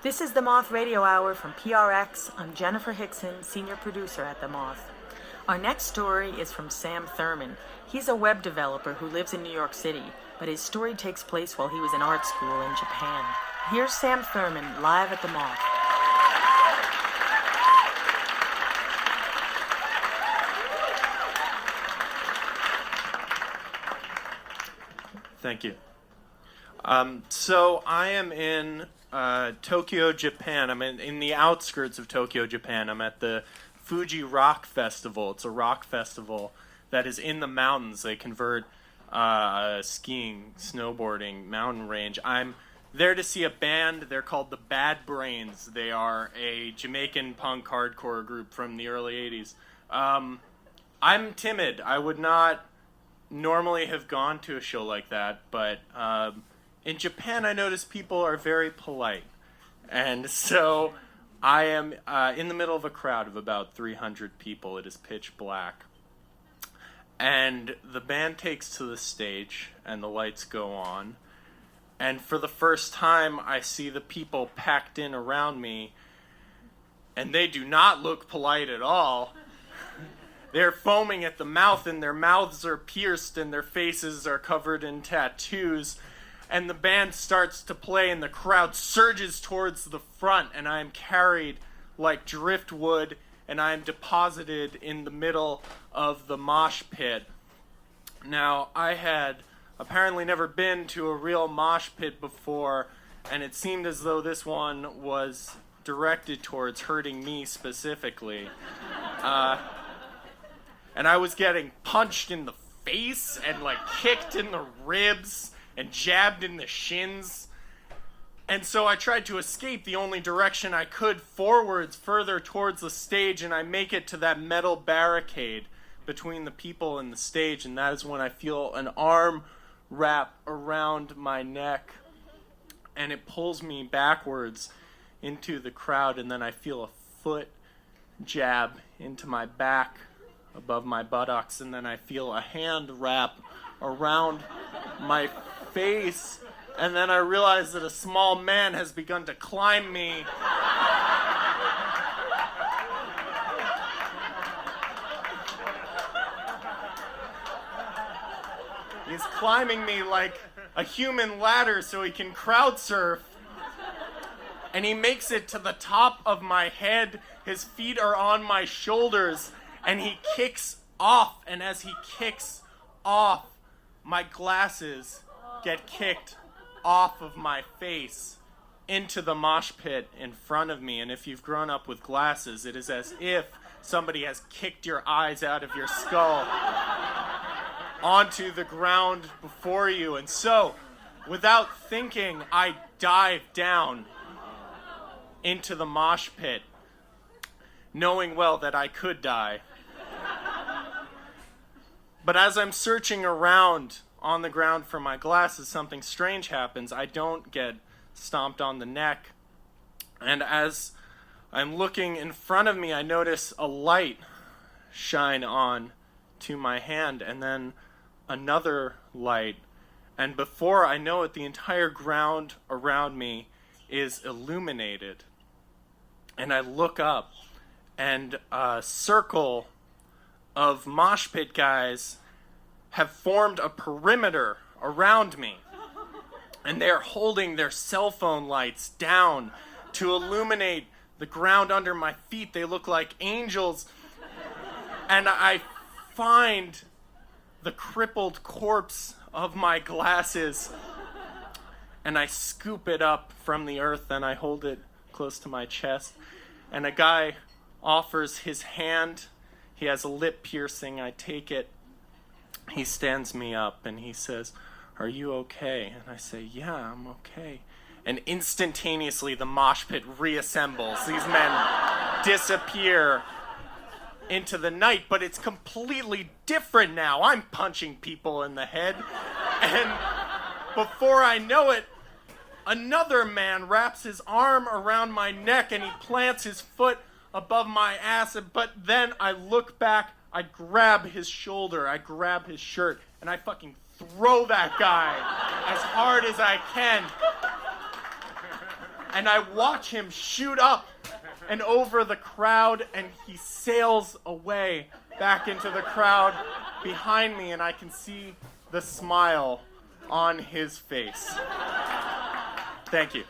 This is the Moth Radio Hour from PRX. I'm Jennifer Hickson, senior producer at the Moth. Our next story is from Sam Thurman. He's a web developer who lives in New York City, but his story takes place while he was in art school in Japan. Here's Sam Thurman live at the Moth. Thank you. So I am in Tokyo, Japan. I'm in the outskirts of Tokyo, Japan. I'm at the Fuji Rock Festival. It's a rock festival that is in the mountains. They convert skiing, snowboarding, mountain range. I'm there to see a band. They're called the Bad Brains. They are a Jamaican punk hardcore group from the early 80s. I'm timid. I would not normally have gone to a show like that, but in Japan I notice people are very polite. And so I am in the middle of a crowd of about 300 people. It is pitch black. And the band takes to the stage and the lights go on. And for the first time I see the people packed in around me, and they do not look polite at all. They're foaming at the mouth, and their mouths are pierced, and their faces are covered in tattoos. And the band starts to play, and the crowd surges towards the front, and I am carried like driftwood, and I am deposited in the middle of the mosh pit. Now, I had apparently never been to a real mosh pit before, and it seemed as though this one was directed towards hurting me specifically. And I was getting punched in the face and kicked in the ribs and jabbed in the shins. And so I tried to escape the only direction I could, forwards, further towards the stage, and I make it to that metal barricade between the people and the stage, and that is when I feel an arm wrap around my neck, and it pulls me backwards into the crowd, and then I feel a foot jab into my back above my buttocks, and then I feel a hand wrap around my face, and then I realize that a small man has begun to climb me. He's climbing me like a human ladder so he can crowd surf. And he makes it to the top of my head. His feet are on my shoulders. And he kicks off, and as he kicks off, my glasses get kicked off of my face into the mosh pit in front of me. And if you've grown up with glasses, it is as if somebody has kicked your eyes out of your skull onto the ground before you. And so, without thinking, I dive down into the mosh pit, knowing well that I could die. But as I'm searching around on the ground for my glasses, something strange happens. I don't get stomped on the neck. And as I'm looking in front of me, I notice a light shine on to my hand, and then another light. And before I know it, the entire ground around me is illuminated. And I look up, and a circle of mosh pit guys have formed a perimeter around me, and they're holding their cell phone lights down to illuminate the ground under my feet. They look like angels, and I find the crippled corpse of my glasses, and I scoop it up from the earth, and I hold it close to my chest, and a guy offers his hand. He has a lip piercing. I take it. He stands me up and he says, "Are you okay?" And I say, "Yeah, I'm okay." And instantaneously the mosh pit reassembles. These men disappear into the night, but it's completely different now. I'm punching people in the head. And before I know it, another man wraps his arm around my neck and he plants his foot above my ass, but then I look back, I grab his shoulder, I grab his shirt, and I fucking throw that guy as hard as I can. and I watch him shoot up and over the crowd, and he sails away back into the crowd behind me, and I can see the smile on his face. Thank you.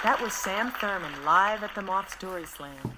That was Sam Thurman live at the Moth Story Slam.